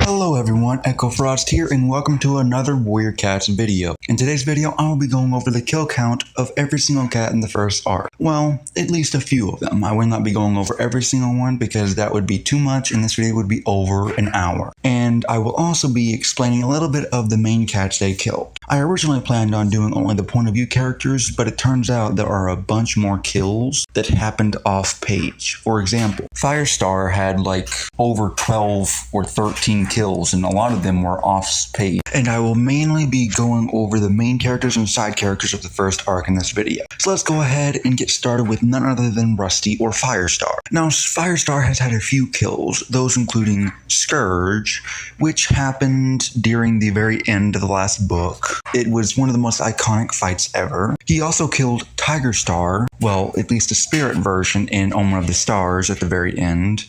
Hello everyone, Echo Frost here, and welcome to another Warrior Cats video. In today's video, I will be going over the kill count of every single cat in the first arc. Well, at least a few of them. I will not be going over every single one because that would be too much and this video would be over an hour. And I will also be explaining a little bit of the main cats they killed. I originally planned on doing only the point of view characters, but it turns out there are a bunch more kills that happened off page. For example, Firestar had like over 12 or 13 kills, and a lot of them were off page. And I will mainly be going over the main characters and side characters of the first arc in this video. So let's go ahead and get started with none other than Rusty or Firestar. Now, Firestar has had a few kills, those including Scourge, which happened during the very end of the last book. It was one of the most iconic fights ever. He also killed Tiger Star, well, at least a spirit version in Omen of the Stars at the very end.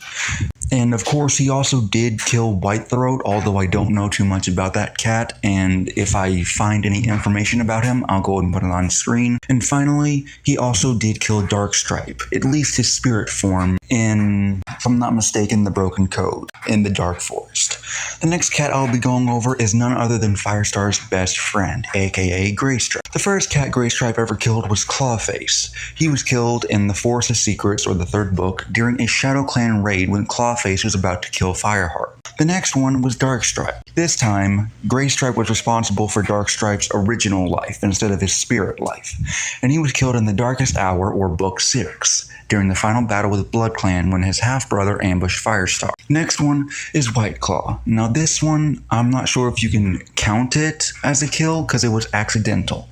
And of course, he also did kill Whitethroat, although I don't know too much about that cat, and if I find any information about him, I'll go ahead and put it on screen. And finally, he also did kill Darkstripe, at least his spirit form in, if I'm not mistaken, the Broken Code in the Dark Forest. The next cat I'll be going over is none other than Firestar's best friend, aka Graystripe. The first cat Graystripe ever killed was Clawface. He was killed in the Forest of Secrets, or the third book, during a Shadow Clan raid when Clawface was about to kill Fireheart. The next one was Darkstripe. This time, Graystripe was responsible for Darkstripe's original life instead of his spirit life, and he was killed in the Darkest Hour, or Book 6, during the final battle with Blood Clan when his half-brother ambushed Firestar. Next one is Whiteclaw. Now this one, I'm not sure if you can count it as a kill because it was accidental.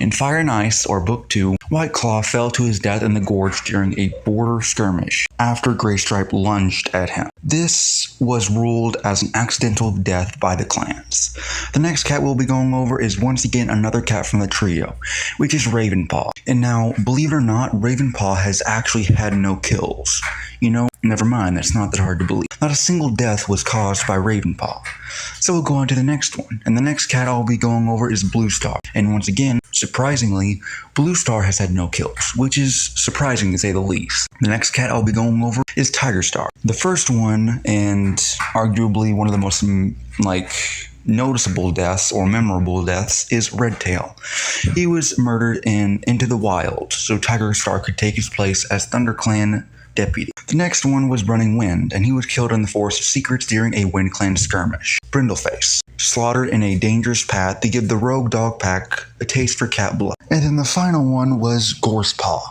In Fire and Ice, or Book 2, Whiteclaw fell to his death in the gorge during a border skirmish after Graystripe lunged at him. This was ruled as an accidental death by the clans. The next cat we'll be going over is once again another cat from the trio, which is Ravenpaw. And now, believe it or not, Ravenpaw has actually had no kills. You know, never mind, that's not that hard to believe. Not a single death was caused by Ravenpaw. So we'll go on to the next one, and the next cat I'll be going over is Bluestar. And once again, surprisingly, Bluestar has had no kills, which is surprising to say the least. The next cat I'll be going over is Tigerstar. The first one, and arguably one of the most, noticeable deaths or memorable deaths, is Redtail. He was murdered in Into the Wild, so Tigerstar could take his place as ThunderClan deputy. The next one was Running Wind, and he was killed in the Forest of Secrets during a Wind Clan skirmish. Brindleface, slaughtered in a dangerous path to give the rogue dog pack a taste for cat blood. And then the final one was Gorsepaw.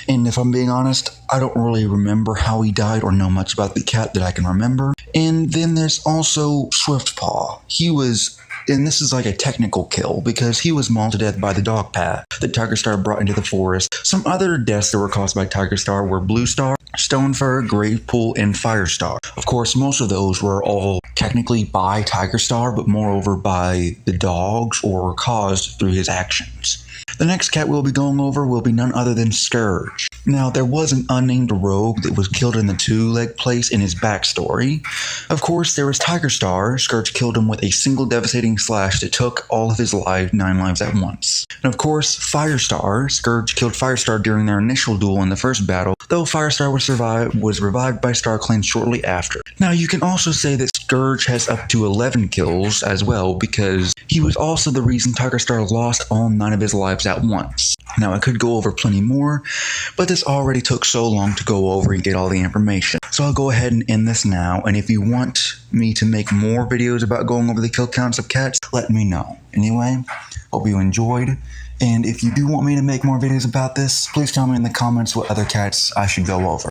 And if I'm being honest, I don't really remember how he died or know much about the cat that I can remember. And then there's also Swiftpaw. He was, and this is like a technical kill because he was mauled to death by the dog pack that Tigerstar brought into the forest. Some other deaths that were caused by Tigerstar were Bluestar, Stonefur, Gravepool, and Firestar. Of course, most of those were all technically by Tigerstar, but moreover by the dogs or were caused through his actions. The next cat we'll be going over will be none other than Scourge. Now, there was an unnamed rogue that was killed in the two-leg place in his backstory. Of course, there was Tigerstar. Scourge killed him with a single devastating slash that took all of his 9 lives at once. And of course, Firestar. Scourge killed Firestar during their initial duel in the first battle, though Firestar was revived by StarClan shortly after. Now, you can also say that Scourge has up to 11 kills as well, because he was also the reason Tigerstar lost all 9 of his lives at once. Now, I could go over plenty more, but this already took so long to go over and get all the information. So I'll go ahead and end this now, and if you want me to make more videos about going over the kill counts of cats, let me know. Anyway, hope you enjoyed, and if you do want me to make more videos about this, please tell me in the comments what other cats I should go over.